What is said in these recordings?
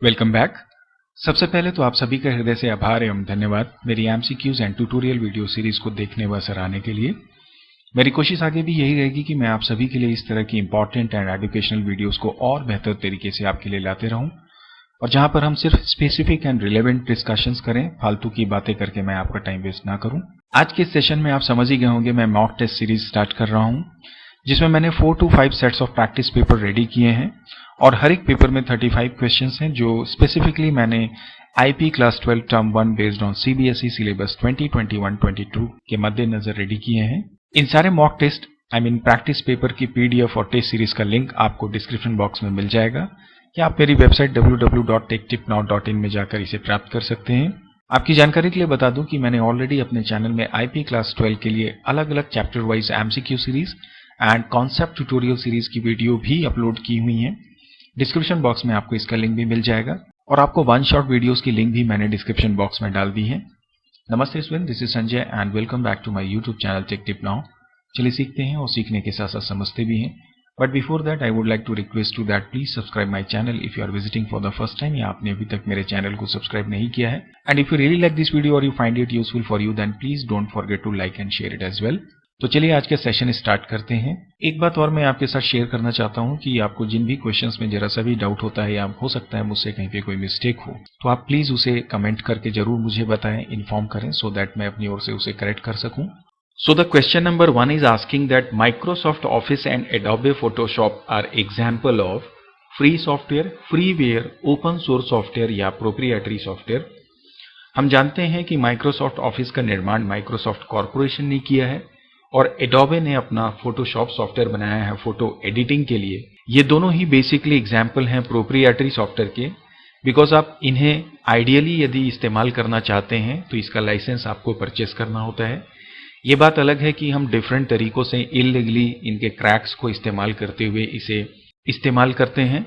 Welcome back. सबसे पहले तो आप सभी का हृदय से आभार एवं धन्यवाद मेरी MCQs and tutorial video series को देखने व सराहने के लिए। मेरी कोशिश आगे भी यही रहेगी कि मैं आप सभी के लिए इस तरह की इंपॉर्टेंट एंड एजुकेशनल वीडियोस को और बेहतर तरीके से आपके लिए लाते रहूं, और जहां पर हम सिर्फ स्पेसिफिक एंड रिलेवेंट डिस्कशंस करें, फालतू की बातें करके मैं आपका टाइम वेस्ट ना करूं। आज के सेशन में आप समझ ही गए होंगे, मैं मॉक टेस्ट सीरीज स्टार्ट कर रहा हूं, जिसमें मैंने 4 to 5 sets of practice paper ready किए हैं और हर एक पेपर में 35 क्वेश्चंस हैं जो स्पेसिफिकली मैंने IP class 12 term 1 based on CBSE syllabus 2021-22 के मद्देनजर रेडी किए हैं। इन सारे मॉक टेस्ट प्रैक्टिस पेपर की पीडीएफ और टेस्ट सीरीज का लिंक आपको डिस्क्रिप्शन बॉक्स में मिल जाएगा, या आप मेरी वेबसाइट www.techtipnow.in में जाकर इसे प्राप्त कर सकते हैं। आपकी जानकारी के लिए बता दूं कि मैंने ऑलरेडी अपने चैनल में आईपी क्लास 12 के लिए अलग अलग chapter wise MCQ series and concept tutorial series की वीडियो भी अपलोड की हुई हैं। डिस्क्रिप्शन बॉक्स में आपको इसका लिंक भी मिल जाएगा, और आपको वन शॉट वीडियोस की लिंक भी मैंने डिस्क्रिप्शन बॉक्स में डाल दी है। नमस्ते student, this is Sanjay and welcome back to my YouTube channel tech tip now. चलिए सीखते हैं और सीखने के साथ साथ समझते भी हैं। But before that I would like to request to that please subscribe my channel if you are visiting for the first time, या आपने अभी तक मेरे चैनल को सब्सक्राइब नहीं किया है। And if you really like this video और you find it useful for you, then please don't forget to like and share it as well. तो चलिए आज के सेशन स्टार्ट करते हैं। एक बात और मैं आपके साथ शेयर करना चाहता हूं कि आपको जिन भी क्वेश्चंस में जरा सा भी डाउट होता है, या हो सकता है मुझसे कहीं पे कोई मिस्टेक हो, तो आप प्लीज उसे कमेंट करके जरूर मुझे बताएं, इन्फॉर्म करें, सो दैट मैं अपनी ओर से उसे करेक्ट कर सकूं। So the question number 1 is asking that Microsoft Office and Adobe Photoshop are example of free software, freeware, open source software या proprietary software। हम जानते हैं कि Microsoft Office का निर्माण Microsoft Corporation ने किया है और Adobe ने अपना Photoshop सॉफ्टवेयर बनाया है फोटो एडिटिंग के लिए। ये दोनों ही बेसिकली एग्जाम्पल हैं प्रोप्रिएटरी सॉफ्टवेयर के, बिकॉज आप इन्हें आइडियली यदि इस्तेमाल करना चाहते हैं तो इसका लाइसेंस आपको परचेस करना होता है। ये बात अलग है कि हम डिफरेंट तरीकों से इलीगली इनके क्रैक्स को इस्तेमाल करते हुए इसे इस्तेमाल करते हैं।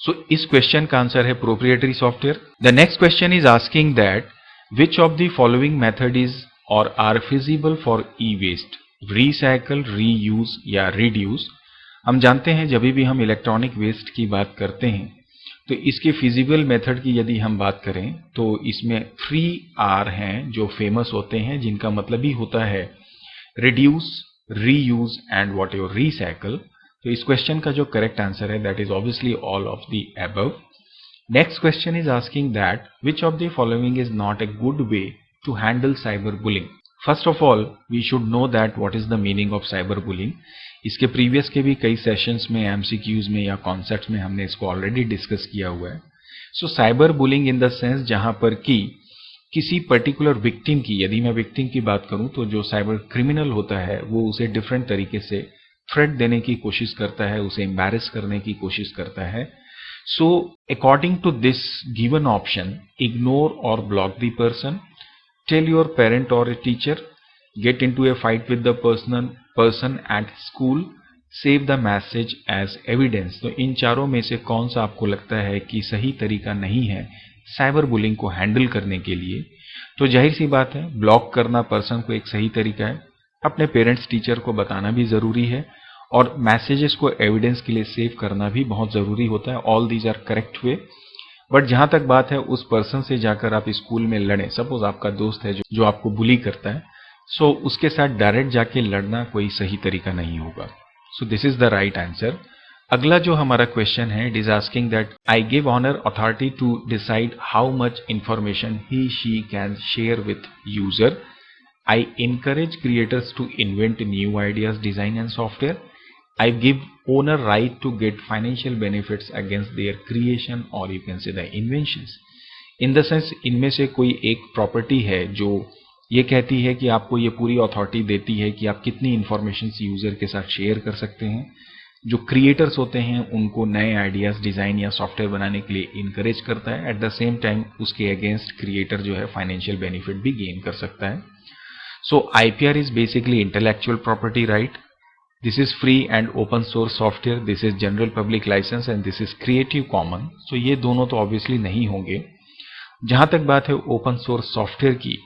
सो इस क्वेश्चन का आंसर है proprietary software. The next question is asking that which of the following method is और are feasible for e waste, recycle, reuse या रिड्यूस। हम जानते हैं जब भी हम इलेक्ट्रॉनिक वेस्ट की बात करते हैं तो इसके फिजिबल मेथड की यदि हम बात करें तो इसमें 3 R हैं जो फेमस होते हैं, जिनका मतलब ही होता है reduce, reuse and whatever recycle. तो इस क्वेश्चन का जो करेक्ट आंसर है that is obviously all of the above. Next question is asking that which of the following is not a good way to handle cyber bullying. First of all we should know that what is the meaning of cyber bullying. इसके previous के भी कई sessions में, MCQs में या concepts में हमने इसको ऑलरेडी डिस्कस किया हुआ है। सो cyber bullying in the sense जहां पर कि किसी पर्टिकुलर विक्टिम की, यदि मैं विक्टिम की बात करूं तो जो साइबर क्रिमिनल होता है वो उसे डिफरेंट तरीके से थ्रेट देने की कोशिश करता है, उसे एम्बैरेस करने की कोशिश करता है। So according to this given option, ignore और block the person, tell your parent और a teacher, get into a fight with the person at school, save the message as evidence। तो इन चारों में से कौन सा आपको लगता है कि सही तरीका नहीं है साइबर बुलिंग को हैंडल करने के लिए? तो जाहिर सी बात है ब्लॉक करना पर्सन को एक सही तरीका है, अपने पेरेंट्स टीचर को बताना भी जरूरी है, और मैसेजेस को एविडेंस के लिए सेव करना भी बहुत जरूरी होता है। All these are correct way. But जहां तक बात है उस पर्सन से जाकर आप स्कूल में लड़ें, सपोज आपका दोस्त है जो आपको बुली करता है, सो उसके साथ डायरेक्ट जाके लड़ना कोई सही तरीका नहीं होगा। So this is the right answer. अगला जो हमारा क्वेश्चन है, it is asking that I give honour authority to decide how much information he she can share with user. I encourage creators to invent new ideas, design and software. I give owner right to get financial benefits against their creation or you can say the inventions. In the sense इनमें से कोई एक property है जो ये कहती है कि आपको ये पूरी अथॉरिटी देती है कि आप कितनी इंफॉर्मेशन यूजर के साथ शेयर कर सकते हैं। जो क्रिएटर्स होते हैं उनको नए आइडियाज, डिजाइन या सॉफ्टवेयर बनाने के लिए इनकरेज करता है। एट द सेम टाइम उसके अगेंस्ट क्रिएटर जो है फाइनेंशियल बेनिफिट भी गेन कर सकता है। So IPR is basically intellectual property right. This is free and open source software, this is general public licence and this is creative common. So ये दोनों तो ऑब्वियसली नहीं होंगे। जहां तक बात है ओपन सोर्स सॉफ्टवेयर की,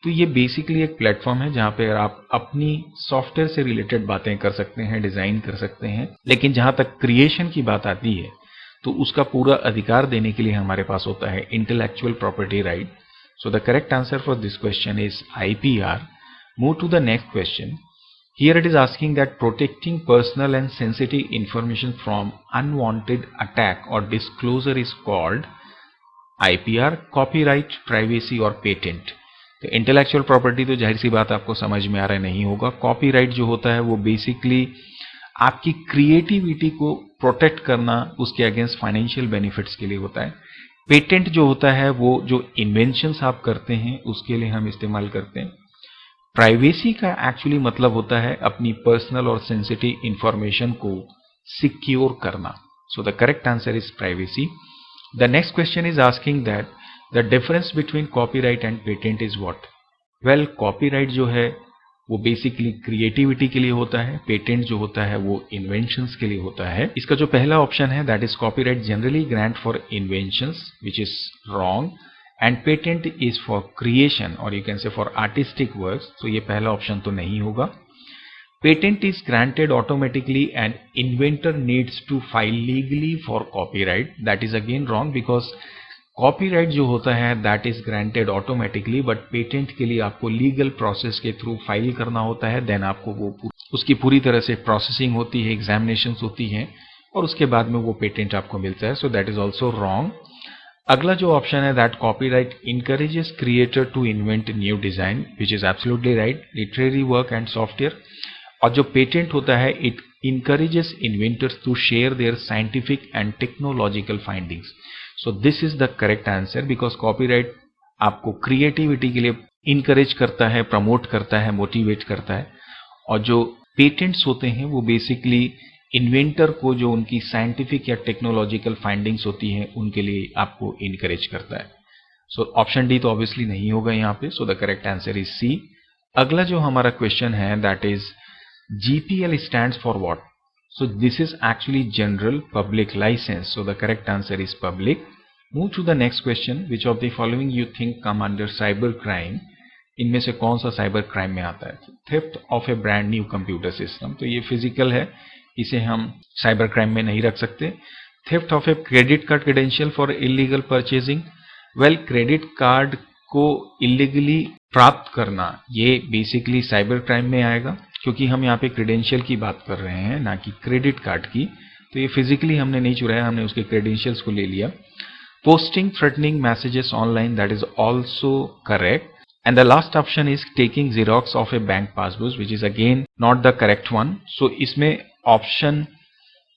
तो ये बेसिकली एक प्लेटफॉर्म है जहां पे आप अपनी सॉफ्टवेयर से रिलेटेड बातें कर सकते हैं, डिजाइन कर सकते हैं। लेकिन जहां तक क्रिएशन की बात आती है तो उसका पूरा अधिकार देने के लिए हमारे पास होता है intellectual property right. So the correct answer for this question is IPR. Move to the next question. Here it is asking that protecting personal and sensitive information from unwanted attack or disclosure is called IPR, copyright, privacy और patent. तो intellectual property तो जाहिर सी बात आपको समझ में आ रहा नहीं होगा. कॉपीराइट जो होता है वो बेसिकली आपकी क्रिएटिविटी को प्रोटेक्ट करना, उसके अगेंस्ट फाइनेंशियल बेनिफिट्स के लिए होता है. पेटेंट जो होता है वो जो इन्वेंशंस आप करते हैं उसके लिए हम इस्तेमाल करते हैं. प्राइवेसी का एक्चुअली मतलब होता है अपनी पर्सनल और सेंसिटिव इंफॉर्मेशन को सिक्योर करना. सो the correct answer is privacy. The next question is asking that the difference between copyright and patent is what. Well, copyright जो है वो बेसिकली क्रिएटिविटी के लिए होता है. पेटेंट जो होता है वो इन्वेंशंस के लिए होता है. इसका जो पहला ऑप्शन है that is copyright generally grant for inventions which is wrong and patent is for creation और you can say for artistic works. तो ये पहला ऑप्शन तो नहीं होगा. Patent is granted automatically and inventor needs to file legally for copyright. That is again wrong because copyright जो होता है that is granted automatically, but patent के लिए आपको लीगल प्रोसेस के थ्रू फाइल करना होता है. देन आपको वो उसकी पूरी तरह से प्रोसेसिंग होती है, एग्जामिनेशन होती है और उसके बाद में वो पेटेंट आपको मिलता है. So that is also wrong. अगला जो ऑप्शन है that copyright encourages creator to invent new design which is absolutely right, literary work and software. और जो पेटेंट होता है it encourages inventors to share their scientific and technological findings. So this is the correct answer because copyright आपको creativity के लिए encourage करता है, promote करता है, मोटिवेट करता है. और जो पेटेंट्स होते हैं वो बेसिकली इन्वेंटर को जो उनकी साइंटिफिक या टेक्नोलॉजिकल फाइंडिंग्स होती हैं उनके लिए आपको इनकरेज करता है. सो ऑप्शन डी तो ऑब्वियसली नहीं होगा यहाँ पे. So the correct answer is C. अगला जो हमारा क्वेश्चन है that is GPL stands for what. So this is actually general public license. So the correct answer is public. Move to the next question. Which of the following you think come under cyber crime. इनमें से कौन सा cyber crime में आता है. Theft of A brand new computer system. तो ये physical है, इसे हम साइबर क्राइम में नहीं रख सकते. Theft of a credit card credential for illegal purchasing. Well, credit card को इलीगली प्राप्त करना ये बेसिकली साइबर क्राइम में आएगा क्योंकि हम यहाँ पे क्रेडेंशियल की बात कर रहे हैं ना कि क्रेडिट कार्ड की. तो ये फिजिकली हमने नहीं चुराया, हमने उसके क्रेडेंशियल्स को ले लिया. Posting threatening messages online, that is also correct. And the last option is taking Xerox of a bank passbook, which is again not the correct one. So इसमें option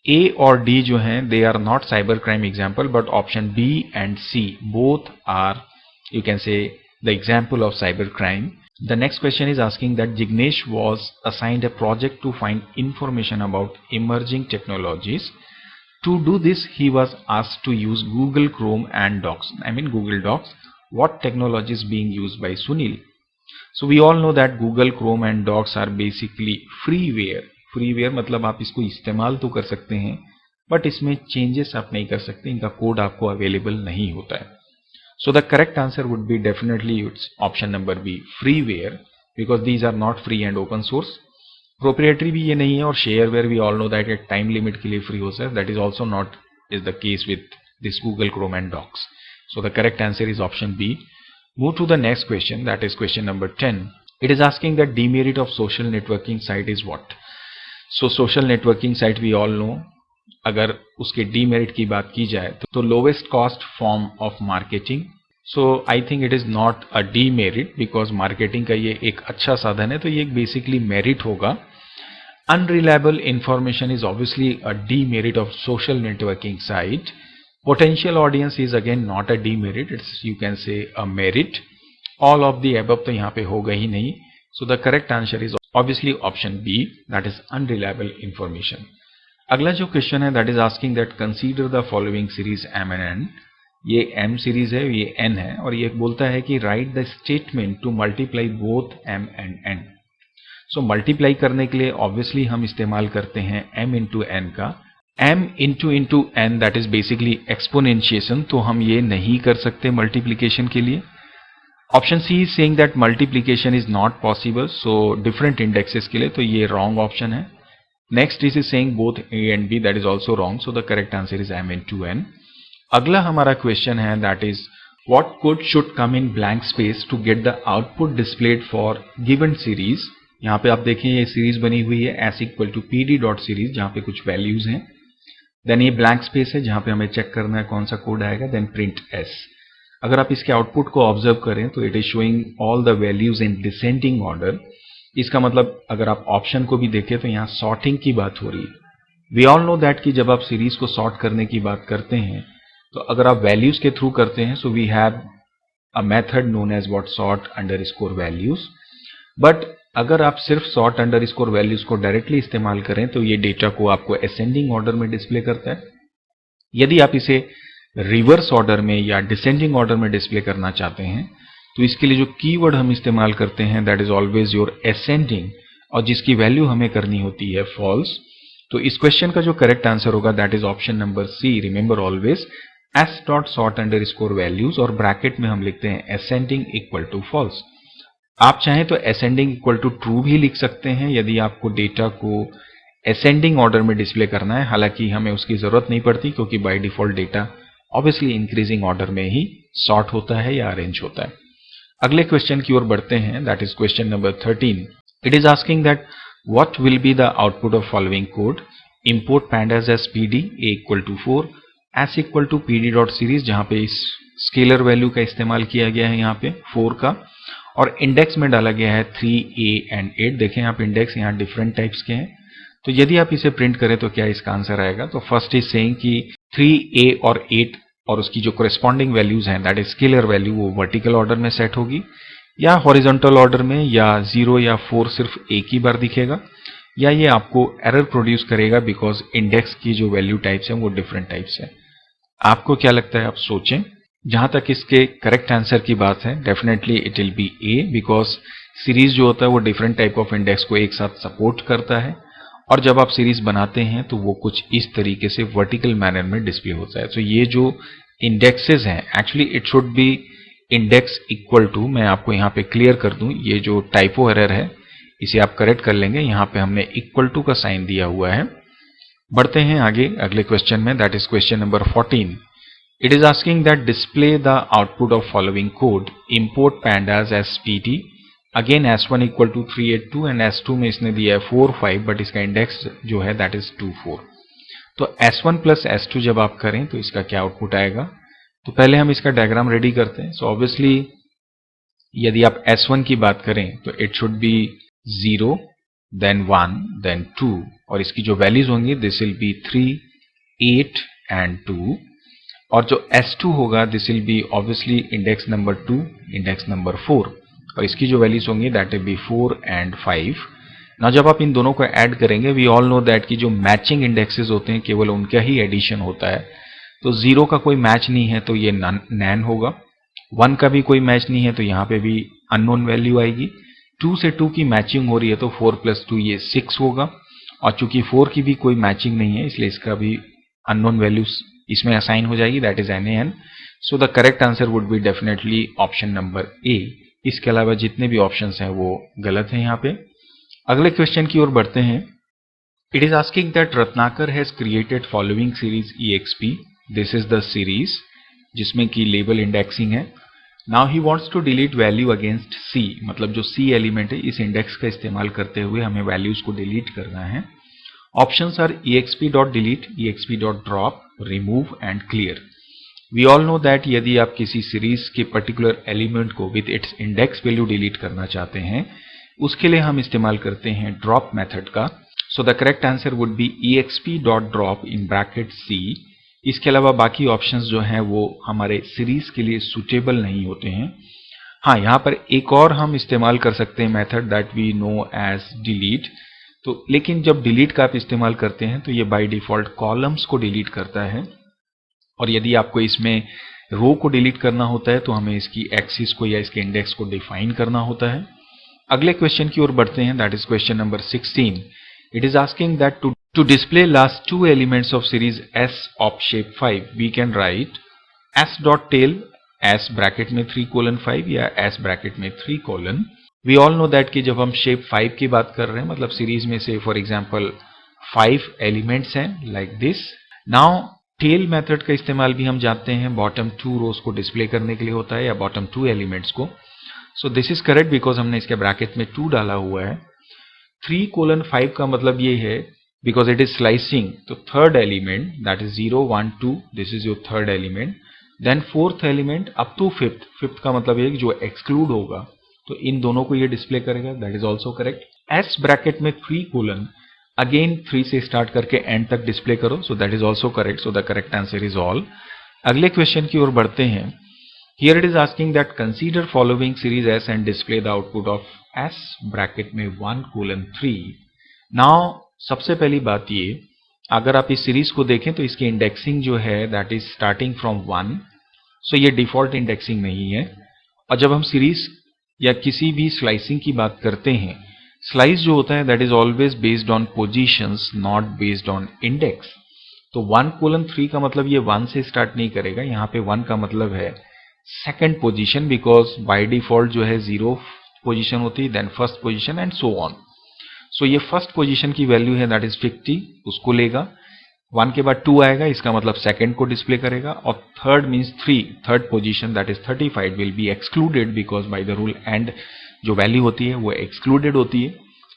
A और D जो हैं they are not cyber crime example, but option B and C both are, you can say, the example of cyber crime. The next question is asking that Jignesh was assigned a project to find information about emerging technologies. To do this, he was asked to use Google Chrome and Docs. I mean Google Docs. What technology is being used by Sunil? So we all know that Google Chrome and Docs are basically freeware. Freeware मतलब आप इसको इस्तेमाल तो कर सकते हैं but इसमें changes आप नहीं कर सकते, इनका कोड आपको अवेलेबल नहीं होता है. So the correct answer would be definitely it's option number B, freeware, because these are not free and open source. Proprietary भी ये नहीं है और shareware we all know that एक time limit के लिए free होता है. That is also not is the case with this Google Chrome and Docs. So the correct answer is option B. Move to the next question, that is question number 10. It is asking that demerit of social networking site is what? So social networking site we all know, अगर उसके demerit की बात की जाए तो lowest cost form of marketing. So I think it is not a demerit because marketing का ये एक अच्छा साधन है, तो ये basically merit होगा. Unreliable information is obviously a demerit of social networking site. Potential audience is again not a demerit, it's you can say a merit. All of the above तो यहाँ पे होगा ही नहीं. So the correct answer is obviously option B, that is unreliable information. अगला जो question है that is asking that consider the following series M and N. ये M series है, ये N है और ये बोलता है कि write the statement to multiply both M and N. So multiply करने के लिए obviously हम इस्तेमाल करते हैं M into N का. M into N that is basically exponentiation, तो हम ये नहीं कर सकते multiplication के लिए. Option C is saying that multiplication is not possible, so different indexes के लिए, तो ये wrong option है. Next is saying both A and B, that is also wrong, so the correct answer is M/N. अगला हमारा question है that is what code should come in blank space to get the output displayed for given series. यहाँ पे आप देखें ये series बनी हुई है S=PD.series जहाँ पे कुछ वैल्यूज हैं. देन ये ब्लैंक स्पेस है जहाँ पे हमें चेक करना है कौन सा कोड आएगा. Then print S. अगर आप इसके आउटपुट को ऑब्जर्व करें तो it is showing all the values in descending order. इसका मतलब अगर आप ऑप्शन को भी देखें तो यहाँ सॉर्टिंग की बात हो रही है. वी ऑल नो दैट कि जब आप सीरीज को सॉर्ट करने की बात करते हैं तो अगर आप वैल्यूज के थ्रू करते हैं, so we have a method known as what sort underscore values. But अगर आप सिर्फ सॉर्ट अंडरस्कोर वैल्यूज को डायरेक्टली इस्तेमाल करें तो ये डेटा को आपको असेंडिंग ऑर्डर में डिस्प्ले करता है. यदि आप इसे रिवर्स ऑर्डर में या डिसेंडिंग ऑर्डर में डिस्प्ले करना चाहते हैं तो इसके लिए जो कीवर्ड हम इस्तेमाल करते हैं that is always your ascending, और जिसकी वैल्यू हमें करनी होती है फॉल्स. तो इस क्वेश्चन का जो करेक्ट आंसर होगा that is option number C. Remember always S.sort_values और ब्रैकेट में हम लिखते हैं ascending इक्वल टू फॉल्स. आप चाहें तो ascending इक्वल टू ट्रू भी लिख सकते हैं यदि आपको डेटा को ascending ऑर्डर में डिस्प्ले करना है. हालांकि हमें उसकी जरूरत नहीं पड़ती क्योंकि by default data obviously increasing order में ही सॉर्ट होता है या अरेंज होता है. अगले क्वेश्चन की ओर बढ़ते हैं that is question number 13. It is asking that what will be the output of following code. Import pandas as PD A=4 S=PD.series जहां पे इस स्केलर वैल्यू का इस्तेमाल किया गया है यहाँ पे 4 का, और इंडेक्स में डाला गया है 3A एंड 8. देखें यहाँ पे इंडेक्स यहाँ डिफरेंट टाइप्स के हैं. तो यदि आप इसे प्रिंट करें तो क्या इसका आंसर आएगा. तो फर्स्ट इज सेइंग कि 3A और 8 और उसकी जो कोरेस्पॉन्डिंग वैल्यूज हैं दैट इज स्केलर वैल्यू वो वर्टिकल ऑर्डर में सेट होगी या हॉरिजॉन्टल ऑर्डर में, या 0 या 4 सिर्फ एक ही बार दिखेगा, या ये आपको एरर प्रोड्यूस करेगा बिकॉज इंडेक्स की जो वैल्यू टाइप्स हैं वो डिफरेंट टाइप्स है. आपको क्या लगता है, आप सोचें. जहां तक इसके करेक्ट आंसर की बात है definitely it will be A, because series जो होता है वो डिफरेंट टाइप ऑफ इंडेक्स को एक साथ सपोर्ट करता है, और जब आप सीरीज बनाते हैं तो वो कुछ इस तरीके से वर्टिकल मैनर में डिस्प्ले होता है. तो ये जो इंडेक्सेस हैं actually it should be index equal to, मैं आपको यहाँ पे क्लियर कर दूं, ये जो टाइपो एरर है इसे आप करेक्ट कर लेंगे. यहाँ पे हमने इक्वल टू का साइन दिया हुआ है. बढ़ते हैं आगे अगले क्वेश्चन में that is question number 14. It is asking that display the output of following code. Import pandas as PD. Again S1 equal to 382 and S2 में इसने दिया है 4 5, बट इसका इंडेक्स जो है दैट इज 2 4. तो S1 प्लस S2 जब आप करें तो इसका क्या आउटपुट आएगा. तो पहले हम इसका डायग्राम रेडी करते हैं. सो ऑब्वियसली यदि आप S1 की बात करें तो it should be 0 then 1 then 2, और इसकी जो वैल्यूज होंगी दिस विल बी 3 8 एंड 2, और जो S2 होगा this will B obviously index number 2 index number 4, और इसकी जो वैल्यूज होंगी दैट विल बी 4 एंड 5. ना जब आप इन दोनों को ऐड करेंगे वी ऑल नो दैट कि जो मैचिंग इंडेक्सेस होते हैं केवल उनका ही एडिशन होता है. तो 0 का कोई मैच नहीं है तो ये नैन होगा. 1 का भी कोई मैच नहीं है तो यहाँ पे भी अननोन वैल्यू आएगी. 2 से 2 की मैचिंग हो रही है तो 4 प्लस 2 ये 6 होगा, और चूंकि 4 की भी कोई मैचिंग नहीं है इसलिए इसका भी अननोन वैल्यूज इसमें असाइन हो जाएगी that is NaN. So the correct answer would be definitely option number A. इसके अलावा जितने भी ऑप्शंस हैं वो गलत हैं यहाँ पे. अगले क्वेश्चन की ओर बढ़ते हैं. It is asking that Ratnakar has created following series EXP. This is the series जिसमें की लेबल इंडेक्सिंग है. Now he wants to delete value against C, मतलब जो C एलिमेंट है इस इंडेक्स का इस्तेमाल करते हुए हमें वैल्यूज को डिलीट करना है. Options are exp.delete, exp.drop, remove and clear. We all know that यदि आप किसी सीरीज के पर्टिकुलर एलिमेंट को with its index value delete करना चाहते हैं उसके लिए हम इस्तेमाल करते हैं ड्रॉप मेथड का. सो the correct answer would B exp.drop in bracket C. इसके अलावा बाकी ऑप्शंस जो हैं वो हमारे सीरीज के लिए सुटेबल नहीं होते हैं. हाँ, यहाँ पर एक और हम इस्तेमाल कर सकते हैं method that we know as delete. तो लेकिन जब डिलीट का आप इस्तेमाल करते हैं तो ये बाय डिफॉल्ट कॉलम्स को डिलीट करता है, और यदि आपको इसमें रो को डिलीट करना होता है तो हमें इसकी एक्सिस को या इसके इंडेक्स को डिफाइन करना होता है. अगले क्वेश्चन की ओर बढ़ते हैं that is question number 16. It is asking that to display last 2 elements of series S of shape 5 we can write S.tail S bracket में 3:5 या S ब्रैकेट में 3:. वी ऑल नो दैट कि जब हम शेप 5 की बात कर रहे हैं मतलब सीरीज में से फॉर एग्जांपल 5 एलिमेंट्स हैं like this. Now tail method का इस्तेमाल भी हम जानते हैं, बॉटम 2 रोज को डिस्प्ले करने के लिए होता है या बॉटम 2 एलिमेंट्स को। सो दिस इज करेक्ट बिकॉज हमने इसके ब्रैकेट में 2 डाला हुआ है। 3:5 का मतलब ये है बिकॉज इट इज स्लाइसिंग, तो third element that is 0 1 2, this is your third element, then fourth element up to fifth, fifth का मतलब एक जो एक्सक्लूड होगा, तो इन दोनों को ये डिस्प्ले करेगा, that is also correct. S bracket में 3 अगेन 3 से स्टार्ट करके एंड तक डिस्प्ले करो, सो that is also correct, so the correct answer is all. अगले क्वेश्चन की ओर बढ़ते हैं। Here it is asking that consider following series S and display the output of S bracket में 1:3। Now सबसे पहली बात ये, अगर आप इस सीरीज को देखें तो इसकी इंडेक्सिंग जो है दैट इज स्टार्टिंग फ्रॉम 1, सो ये डिफॉल्ट इंडेक्सिंग नहीं है। और जब हम सीरीज या किसी भी स्लाइसिंग की बात करते हैं, स्लाइस जो होता है that is always based on positions, not based on index. तो 1:3 का मतलब ये 1 से स्टार्ट नहीं करेगा, यहाँ पे 1 का मतलब है second position, because by default जो है 0 पोजीशन होती है, then first position and so on. So ये फर्स्ट पोजीशन की वैल्यू है दैट इज 50, उसको लेगा, 1 के बाद 2 आएगा, इसका मतलब सेकेंड को डिस्प्ले करेगा, और third means 3, third position that is 35 will be excluded because by the rule and जो वैल्यू होती है वो एक्सक्लूडेड होती है।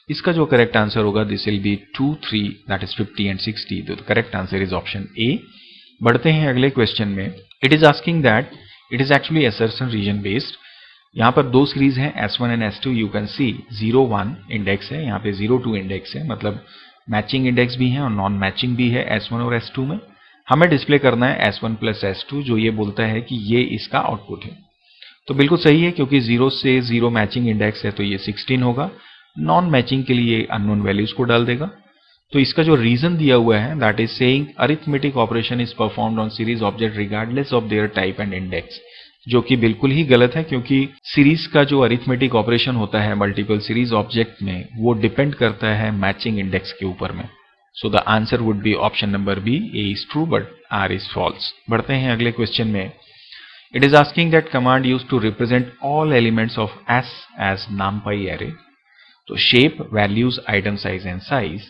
इसका जो करेक्ट आंसर होगा this will be 2 3 that is 50 and 60, तो correct answer is option A. बढ़ते हैं अगले क्वेश्चन में। It is asking that it is actually assertion reason based. यहाँ पर 2 सीरीज हैं S1 and S2, you can C 0-1 index है, यहाँ पे 0-2 इंडेक्स है, मतलब मैचिंग इंडेक्स भी है और नॉन मैचिंग भी है S1 और S2 में। हमें डिस्प्ले करना है S1 प्लस S2 जो ये बोलता है कि ये इसका आउटपुट है। तो बिल्कुल सही है, क्योंकि 0 से 0 मैचिंग इंडेक्स है तो ये 16 होगा, नॉन मैचिंग के लिए अननोन वैल्यूज को डाल देगा। तो इसका जो रीजन दिया हुआ है that is saying arithmetic operation is performed on series object regardless of their type and index, जो कि बिल्कुल ही गलत है, क्योंकि सीरीज का जो अरिथमेटिक ऑपरेशन होता है मल्टीपल सीरीज ऑब्जेक्ट में वो डिपेंड करता है मैचिंग इंडेक्स के ऊपर में। So the answer would be option number B, A is true but R is false. बढ़ते हैं अगले क्वेश्चन में। It is asking that command use to represent all elements of S as numpy array. तो shape, values, item size and size.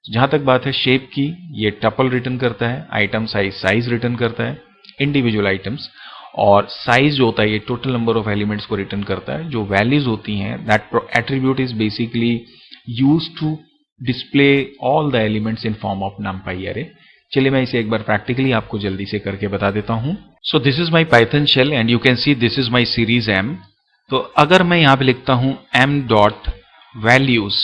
जहां तक बात है shape की, ये टपल रिटर्न करता है, आइटम साइज साइज रिटर्न करता है इंडिविजुअल आइटम्स, और साइज जो होता है ये टोटल नंबर ऑफ एलिमेंट्स को रिटर्न करता है। जो वैल्यूज होती हैं that attribute is basically use to display all the elements in form of numpy array. चलिए मैं इसे एक बार प्रैक्टिकली आपको जल्दी से करके बता देता हूं। So this is my Python shell and you can see this is my series M। तो अगर मैं यहां पे लिखता हूं m डॉट वैल्यूज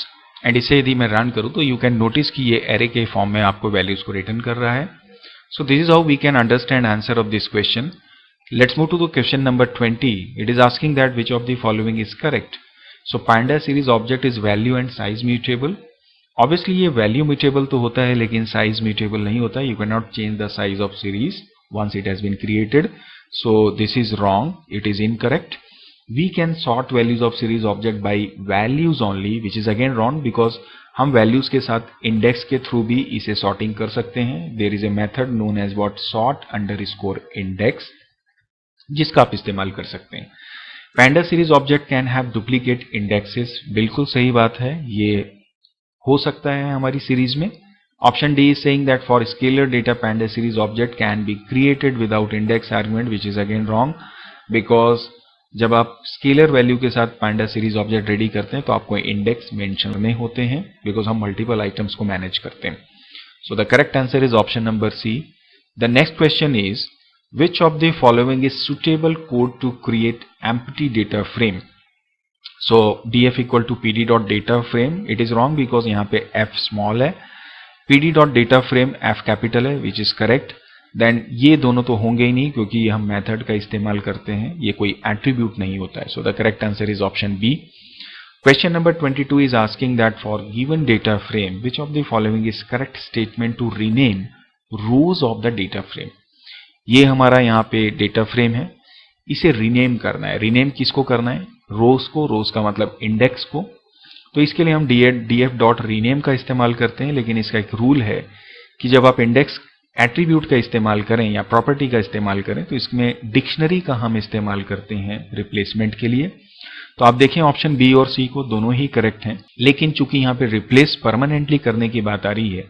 एंड इसे यदि मैं रन करूं तो यू कैन नोटिस कि ये एरे के फॉर्म में आपको वैल्यूज को रिटर्न कर रहा है। So this is how we can understand answer of this question. Let's move to the question number 20. It is asking that which of the following is correct. So Panda series object is value and size mutable. Obviously ये value mutable तो होता है लेकिन size mutable नहीं होता. You cannot change the size of series once it has been created. So this is wrong. It is incorrect. We can sort values of series object by values only, which is again wrong because हम values के साथ index के through भी इसे sorting कर सकते हैं. There is a method known as what sort underscore index, जिसका आप इस्तेमाल कर सकते हैं। Panda series object can have duplicate indexes, बिल्कुल सही बात है, ये हो सकता है हमारी सीरीज में। Option D is saying that for scalar data panda series object can be created without index argument, which is again wrong because जब आप स्केलर वैल्यू के साथ पैंडा सीरीज ऑब्जेक्ट रेडी करते हैं तो आपको इंडेक्स मेंशन करने होते हैं बिकॉज हम मल्टीपल आइटम्स को मैनेज करते हैं। So the correct answer is option number C. The next question is which of the following is suitable code to create empty data frame? So df equal to pd dot data frame, it is wrong because यहाँ पे f small है, pd dot data frame f capital है, which is correct. Then ये दोनों तो होंगे ही नहीं क्योंकि हम मेथड का इस्तेमाल करते हैं, ये कोई एट्रीब्यूट नहीं होता है. So the correct answer is option B. Question number 22 is asking that for given data frame, which of the following is correct statement to rename rows of the data frame? ये हमारा यहाँ पे data frame है, इसे rename करना है. Rename किसको करना है? रोज को. रोज का मतलब इंडेक्स को. तो इसके लिए हम df डॉट रीनेम का इस्तेमाल करते हैं, लेकिन इसका एक रूल है कि जब आप इंडेक्स एट्रीब्यूट का इस्तेमाल करें या प्रॉपर्टी का इस्तेमाल करें तो इसमें डिक्शनरी का हम इस्तेमाल करते हैं रिप्लेसमेंट के लिए. तो आप देखें ऑप्शन बी और सी को, दोनों ही करेक्ट हैं, लेकिन चूंकि यहाँ पे रिप्लेस परमानेंटली करने की बात आ रही है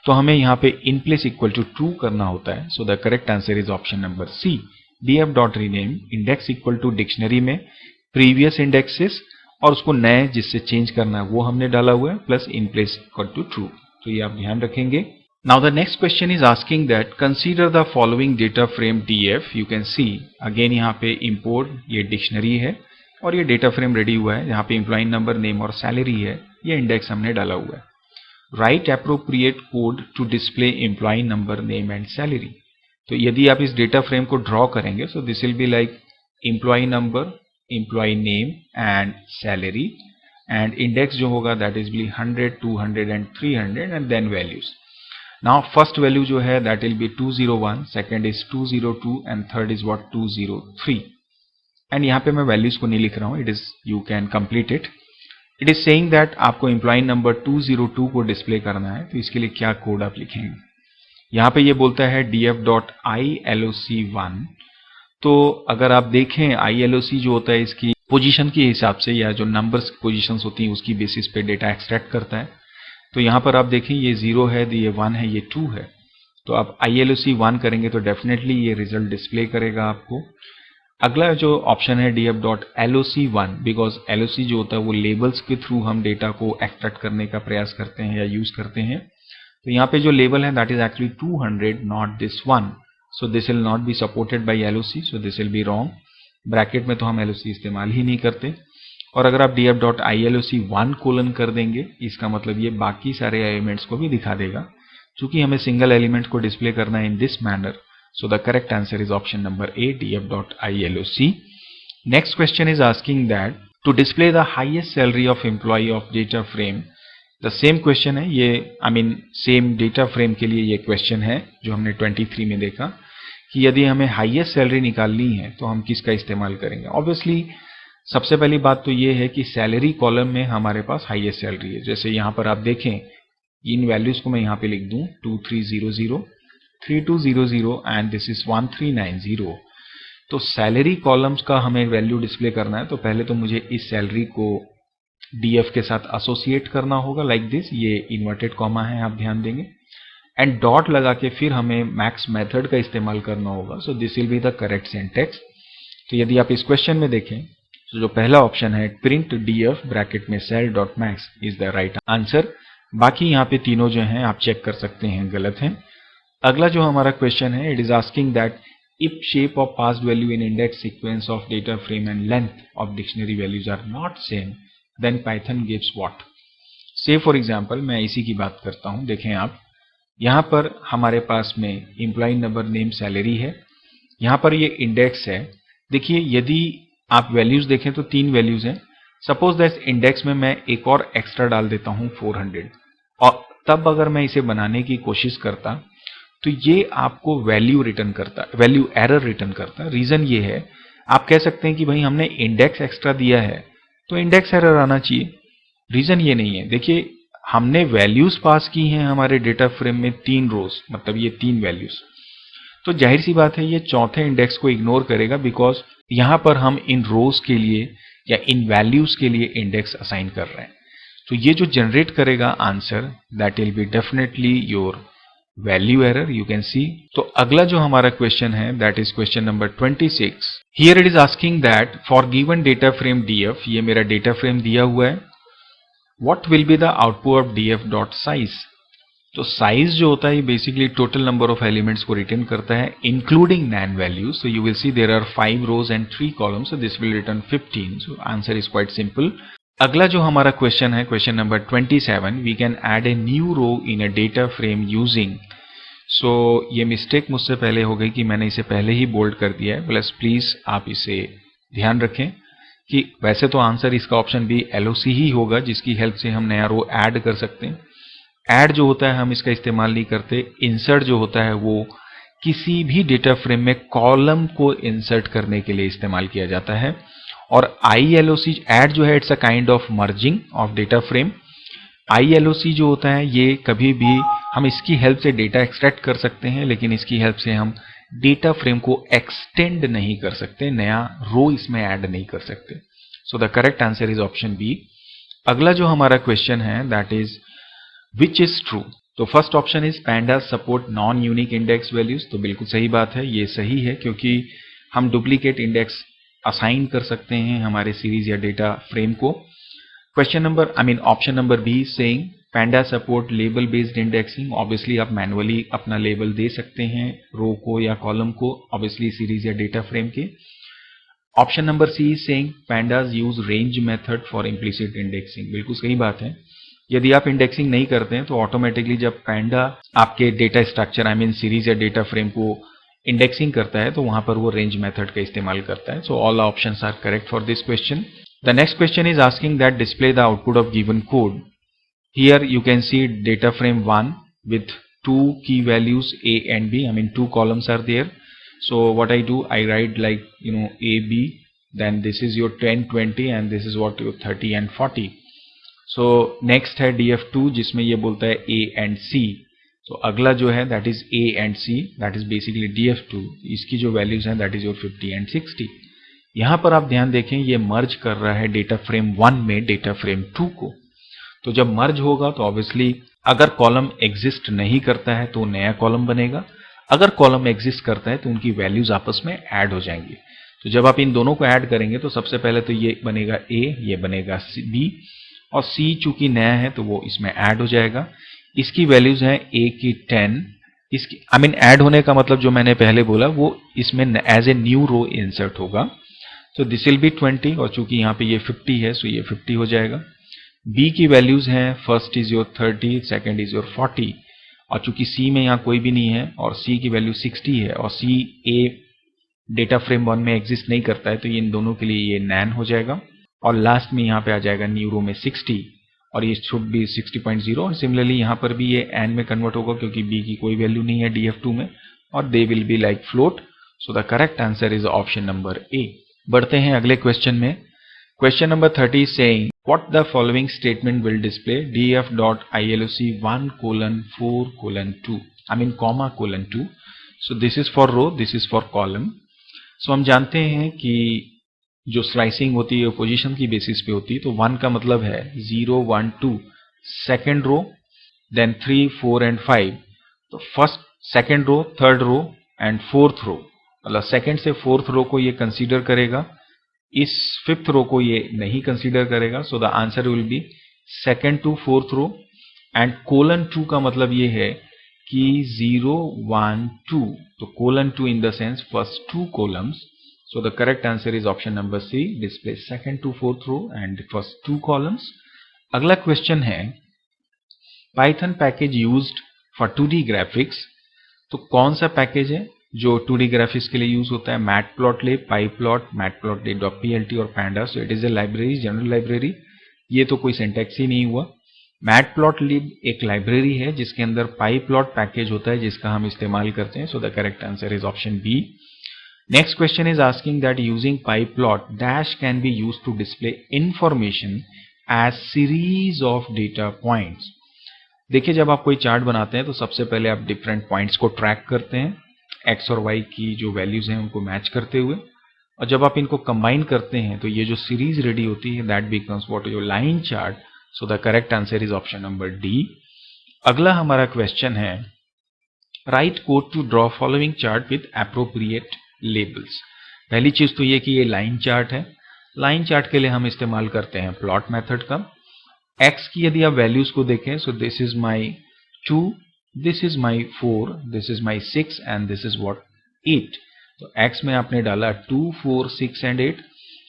तो हमें यहाँ पे in place equal to true करना होता है। So the correct answer is option number C, df dot rename index equal to dictionary में प्रीवियस इंडेक्सेस और उसको नए जिससे चेंज करना है वो हमने डाला हुआ है, plus in place equal to true. तो ये आप ध्यान रखेंगे। Now the next question is asking that consider the following data frame df. You can see again यहाँ पे import ये डिक्शनरी है और ये डेटा फ्रेम रेडी हुआ है। यहाँ पे एम्प्लॉय नंबर, नेम और सैलरी है, ये इंडेक्स हमने डाला हुआ है। Write appropriate code to display employ number, name and salary. तो यदि आप इस डेटा फ्रेम को ड्रॉ करेंगे so this will be like employ number, employ name and salary, and index जो होगा that is B 100, 200 and 300 and then values. Now first value जो है that will be 201, second is 202 and third is what 203। And यहाँ पे मैं values को नहीं लिख रहा हूँ, it is you can complete it. It is saying that आपको एम्प्लॉय नंबर 202 को डिस्प्ले करना है, तो इसके लिए क्या कोड आप लिखेंगे। यहाँ पे ये बोलता है df.iloc1। तो अगर आप देखें iloc जो होता है इसकी पोजीशन के हिसाब से या जो नंबर्स पोजीशंस होती हैं उसकी बेसिस पे डेटा एक्सट्रैक्ट करता है। तो यहाँ पर आप देखें ये 0 है, ये 1 है, ये 2 है। तो आप iloc1 करेंगे तो डेफिनेटली ये रिजल्ट डिस्प्ले करेगा आपको। अगला जो ऑप्शन है df.loc1, बिकॉज loc जो होता है वो लेबल्स के थ्रू हम डेटा को एक्सट्रैक्ट करने का प्रयास करते हैं या यूज करते हैं। तो यहाँ पे जो लेबल है that is actually 200, not this one. So this will not be supported by loc, so this will be wrong. Bracket में तो हम loc इस्तेमाल ही नहीं करते। और अगर आप df.iloc1 कोलन कर देंगे, इसका मतलब ये बाकी सारे एलिमेंट्स को भी दिखा देगा। चूंकि हमें सिंगल एलिमेंट को डिस्प्ले करना है in this manner, so the correct answer is option number A, df.iloc. Next question is asking that to display the highest salary of employee of data frame, the same question है ये, same data frame के लिए ये question है जो हमने 23 में देखा कि यदि हमें highest salary निकालनी है तो हम किसका इस्तेमाल करेंगे। Obviously सबसे पहली बात तो ये है कि सैलरी कॉलम में हमारे पास हाईएस्ट सैलरी है। जैसे यहाँ पर आप देखें, इन वैल्यूज को मैं यहाँ पे लिख दूं 2300, 3200 एंड दिस इज 1390। तो सैलरी कॉलम्स का हमें वैल्यू डिस्प्ले करना है, तो पहले तो मुझे इस सैलरी को डीएफ के साथ एसोसिएट करना होगा लाइक दिस। ये इन्वर्टेड कॉमा है, आप ध्यान देंगे, एंड डॉट लगा के फिर हमें मैक्स मेथड का इस्तेमाल करना होगा। So this will be the correct syntax. तो यदि आप इस क्वेश्चन में देखें तो जो पहला ऑप्शन है प्रिंट डीएफ ब्रैकेट में sale dot max is the right answer. बाकी यहाँ पे तीनों जो हैं आप चेक कर सकते हैं गलत हैं। अगला जो हमारा क्वेश्चन है, it is asking that if shape of passed value in index sequence of data frame and length of dictionary values are not same then Python gives what. Say for example मैं इसी की बात करता हूं। देखें आप, यहाँ पर हमारे पास में एम्प्लॉय नंबर, नेम, सैलरी है। यहाँ पर ये इंडेक्स है। देखिए यदि आप वैल्यूज देखें तो 3 वैल्यूज हैं। सपोज दैट इंडेक्स में मैं एक और एक्स्ट्रा डाल देता हूं 400, और तब अगर मैं इसे बनाने की कोशिश करता तो ये आपको वैल्यू रिटर्न करता, वैल्यू एरर रिटर्न करता। रीजन ये है, आप कह सकते हैं कि भाई हमने इंडेक्स एक्स्ट्रा दिया है तो इंडेक्स एरर आना चाहिए। रीजन ये नहीं है। देखिए हमने वैल्यूज पास की हैं हमारे डेटा फ्रेम में 3 रोज, मतलब ये 3 वैल्यूज। तो जाहिर सी बात है ये चौथे इंडेक्स को इग्नोर करेगा, बिकॉज यहां पर हम इन रोज के लिए या इन वैल्यूज के लिए इंडेक्स असाइन कर रहे हैं। तो ये जो जनरेट करेगा answer that will be definitely your value error, you can सी। तो अगला जो हमारा क्वेश्चन है that is question number 26। Here it is asking that for given data frame DF, ये मेरा डेटा फ्रेम दिया हुआ है, what will be the output of DF dot size. तो साइज जो होता है basically total number of elements को रिटर्न करता है including Nain values. So you will see there are 5 rows and 3 columns, so this will return 15। So answer is quite simple. अगला जो हमारा क्वेश्चन है question number 27, we can add a new row in a data frame using. So ये mistake मुझसे पहले हो गई कि मैंने इसे पहले ही बोल्ड कर दिया है, प्लस प्लीज आप इसे ध्यान रखें कि वैसे तो आंसर इसका ऑप्शन बी LOC ही होगा, जिसकी हेल्प से हम नया रो ऐड कर सकते हैं। ऐड जो होता है हम इसका इस्तेमाल नहीं करते। इंसर्ट जो होता है वो किसी भी डेटा फ्रेम में कॉलम को इंसर्ट करने के लिए इस्तेमाल किया जाता है। और ILOC ऐड जो है it's a kind of merging of data frame. ILOC जो होता है ये कभी भी हम इसकी हेल्प से डेटा एक्सट्रैक्ट कर सकते हैं, लेकिन इसकी हेल्प से हम डेटा फ्रेम को एक्सटेंड नहीं कर सकते, नया रो इसमें ऐड नहीं कर सकते। So the correct answer is option B. अगला जो हमारा क्वेश्चन है that is which is true. तो first option is pandas support non unique index values. तो बिल्कुल सही बात है, ये सही है क्योंकि हम डुप्लीकेट इंडेक्स असाइन कर सकते हैं हमारे सीरीज या डेटा फ्रेम को। Question number option number B saying panda support label based indexing. Obviously आप मैनुअली अपना लेबल दे सकते हैं रो को या कॉलम को, ऑब्वियसली सीरीज या डेटा फ्रेम के। Option number C saying pandas use range method for implicit indexing. बिल्कुल सही बात है, यदि आप इंडेक्सिंग नहीं करते हैं तो ऑटोमेटिकली जब पैंडा आपके डेटा स्ट्रक्चर सीरीज या डेटा फ्रेम को इंडेक्सिंग करता है तो वहां पर वो रेंज मेथड का इस्तेमाल करता है। So all options are correct for this question. The next question is asking that display the output of given code. Here you can see data frame 1 with two key values A and B. Two columns are there. So what I do, I write like A, B, then this is your 10, 20 and this is what your 30 and 40. So next है DF2 जिसमें ये बोलता है A and C. So अगला जो है that is A and C, that is basically DF2. इसकी जो values हैं that is your 50 and 60. यहाँ पर आप ध्यान देखें ये मर्ज कर रहा है डेटा फ्रेम 1 में डेटा फ्रेम 2 को। तो जब मर्ज होगा तो ऑब्वियसली अगर कॉलम एग्जिस्ट नहीं करता है तो नया कॉलम बनेगा, अगर कॉलम एग्जिस्ट करता है तो उनकी वैल्यूज आपस में ऐड हो जाएंगी। तो जब आप इन दोनों को ऐड करेंगे तो सबसे पहले तो ये बनेगा A, ये बनेगा B और C चूंकि नया है तो वो इसमें ऐड हो जाएगा। इसकी वैल्यूज हैं A की 10, इसकी ऐड होने का मतलब जो मैंने पहले बोला वो इसमें as a new row insert होगा। तो दिस विल बी 20 और चूंकि यहाँ पे ये 50 है सो ये 50 हो जाएगा। B की वैल्यूज हैं first is your 30, second is your 40 और चूंकि C में यहाँ कोई भी नहीं है और C की वैल्यू 60 है और C A डेटा फ्रेम 1 में एग्जिस्ट नहीं करता है तो इन दोनों के लिए ये नैन हो जाएगा और लास्ट में यहाँ पे आ जाएगा न्यू रो में 60 और ये शुड बी 60.0 और सिमिलरली यहाँ पर भी ये एन में कन्वर्ट होगा क्योंकि B की कोई वैल्यू नहीं है DF2 में और they will be like float. So the correct answer is option number A। बढ़ते हैं अगले क्वेश्चन में। Question number 30 is saying what the following statement will display df.iloc1:4:2 comma colon 2. So this is for row, this is for column. So हम जानते हैं कि जो slicing होती है पोजीशन की बेसिस पे होती है। तो 1 का मतलब है 0, 1, 2 सेकेंड रो, देन 3, 4 एंड 5। तो first second row, third row and fourth row, मतलब सेकेंड से फोर्थ रो को ये कंसीडर करेगा, इस फिफ्थ रो को ये नहीं कंसीडर करेगा। So the answer will be second to fourth row and colon 2 का मतलब ये है कि 0, 1, 2। तो colon 2 in the sense first 2 columns. So the correct answer is option number C, display second to fourth row and first 2 columns. अगला question है Python package used for 2D graphics. तो कौन सा पैकेज है जो 2D ग्राफिक्स के लिए use होता है? मैटप्लॉटलिब, पाईप्लॉट, मैटप्लॉटलिब.plt और pandas. It is a library, general library. ये तो कोई सिंटैक्स ही नहीं हुआ। मैटप्लॉटलिब एक लाइब्रेरी है जिसके अंदर पाईप्लॉट पैकेज होता है जिसका हम इस्तेमाल करते हैं। So the correct answer is option B. Next question is asking that using pyplot dash can be use to display information as series of data points. देखिए जब आप कोई चार्ट बनाते हैं तो सबसे पहले आप डिफरेंट पॉइंट्स को ट्रैक करते हैं एक्स और वाई की जो वैल्यूज हैं उनको मैच करते हुए, और जब आप इनको कंबाइन करते हैं तो ये जो सीरीज रेडी होती है that becomes what your line chart. So the correct answer is option number D. अगला हमारा क्वेश्चन है write code to draw following chart with appropriate labels. पहली चीज तो ये कि ये लाइन चार्ट है। लाइन चार्ट के लिए हम इस्तेमाल करते हैं प्लॉट मेथड का। एक्स की यदि आप वैल्यूज को देखें सो this is my 2, this is my 4, this is my 6 and this is what 8। तो x में आपने डाला 2, 4, 6 एंड 8।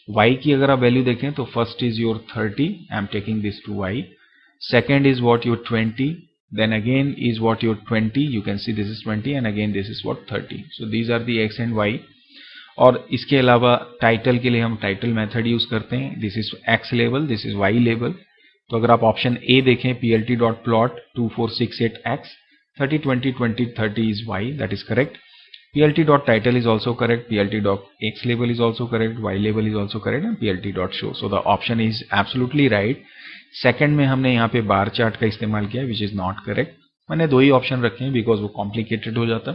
y की अगर आप वैल्यू देखें तो first is your 30, I am taking this to y, second is what your 20, then again is what your 20, you can see this is 20 and again this is what 30। So these are the x and y। और इसके अलावा title के लिए हम title method use करते हैं। This is x level, this is y level. तो अगर आप ऑप्शन ए देखें plt.plot 2468x 30 20 20 30 is y, that is correct. plt.title is also correct, plt.x label is also correct, y label is also correct and plt.show. So the option is absolutely right. Second में हमने यहाँ पे bar chart का इस्तेमाल किया which is not correct. मैंने दो ही option रखे हैं बिकॉज वो कॉम्प्लिकेटेड हो जाता,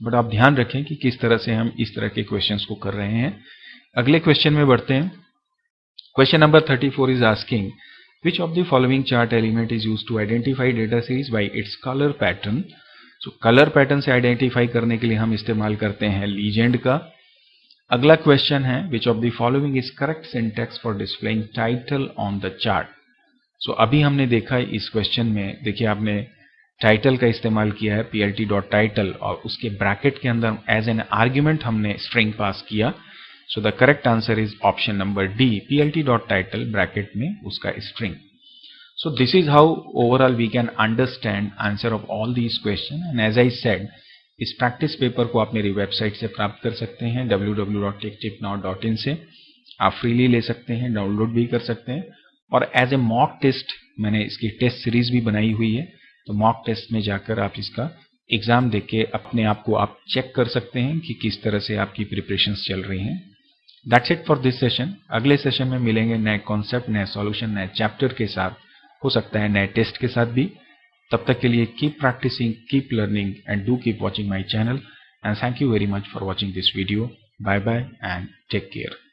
बट आप ध्यान रखें कि किस तरह से हम इस तरह के क्वेश्चंस को कर रहे हैं। अगले क्वेश्चन में बढ़ते हैं। Question number 34 is asking which of the following chart element is used to identify data series by its color pattern. So colour pattern से आइडेंटिफाई करने के लिए हम इस्तेमाल करते हैं लीजेंड का। अगला क्वेश्चन है which of the following is correct syntax for displaying title on the chart. So अभी हमने देखा है इस क्वेश्चन में, देखिए आपने टाइटल का इस्तेमाल किया है plt.title और उसके ब्रैकेट के अंदर एज एन आर्ग्यूमेंट हमने स्ट्रिंग पास किया। सो the correct answer is option number D, plt.title bracket में उसका string. So this is how overall we can understand answer of all these questions, and as I said, इस practice paper को आप मेरी website से प्राप्त कर सकते हैं www.techtipnow.in से। आप फ्रीली ले सकते हैं, डाउनलोड भी कर सकते हैं, और एज ए मॉक टेस्ट मैंने इसकी टेस्ट सीरीज भी बनाई हुई है। तो मॉक टेस्ट में जाकर आप इसका एग्जाम देख के अपने आप को आप चेक कर सकते हैं कि किस तरह से आपकी प्रिपरेशंस चल रही हैं। That's it for this session. अगले सेशन में मिलेंगे नए कॉन्सेप्ट, नए सॉल्यूशन, नए चैप्टर के साथ, हो सकता है नए टेस्ट के साथ भी। तब तक के लिए keep practicing, keep learning and do keep watching my channel, and thank you very much for watching this video. Bye bye and take care.